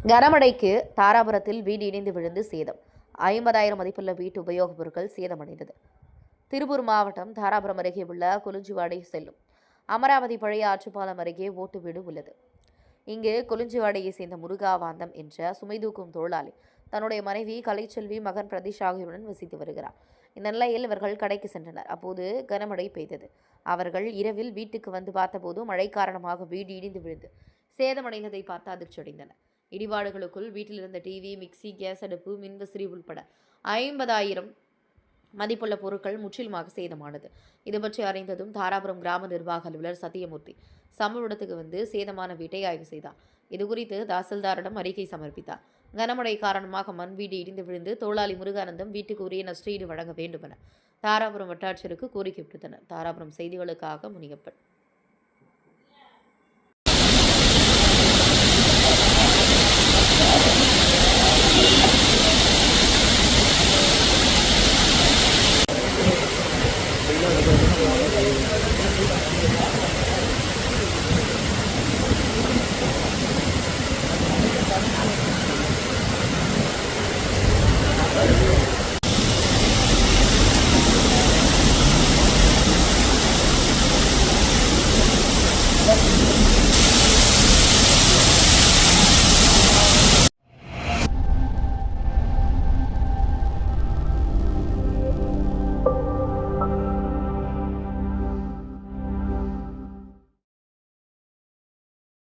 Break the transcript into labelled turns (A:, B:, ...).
A: கனமழைக்கு தாராபுரத்தில் வீடு இடிந்து விழுந்து சேதம். 50,000 மதிப்புள்ள வீட்டு உபயோகப் பொருட்கள் சேதமடைந்தது. திருப்பூர் மாவட்டம் தாராபுரம் அருகே உள்ள கொலுஞ்சிவாடை செல்லும் அமராவதி பழைய ஆற்றுப்பாலம் அருகே ஓட்டு வீடு உள்ளது. இங்கு கொலுஞ்சிவாடையை சேர்ந்த முருகாவாந்தம் என்ற சுமைதூக்கும் தொழிலாளி தன்னுடைய மனைவி கலைச்செல்வி, மகன் பிரதீஷ் ஆகியோருடன் வசித்து வருகிறார். இந்த நிலையில் இவர்கள் கடைக்கு சென்றனர். அப்போது கனமழை பெய்தது. அவர்கள் இரவில் வீட்டுக்கு வந்து பார்த்தபோது மழை காரணமாக வீடு இடிந்து விழுந்து சேதமடைந்ததை பார்த்து அதிர்ச்சியடைந்தனர். இடிபாடுகளுக்குள் வீட்டில் இருந்த டிவி, மிக்சி, கேஸ் அடுப்பு, மின்விசிறி உள்பட 50,000 மதிப்புள்ள பொருட்கள் முற்றிலுமாக சேதமானது. இதுபற்றி அறிந்ததும் தாராபுரம் கிராம நிர்வாக அலுவலர் சத்தியமூர்த்தி சம்பவ இடத்துக்கு வந்து சேதமான வீட்டை ஆய்வு செய்தார். இதுகுறித்து தாசில்தாரிடம் அறிக்கை சமர்ப்பித்தார். கனமழை காரணமாக மண் வீடு இடிந்து விழுந்து தொழிலாளி முருகானந்தம் வீட்டுக்கு உரிய நஷ்டஈடு வழங்க வேண்டும் என தாராபுரம் வட்டாட்சியருக்கு கோரிக்கை விடுத்தனர். தாராபுரம் செய்திகளுக்காக முனியப்பன்.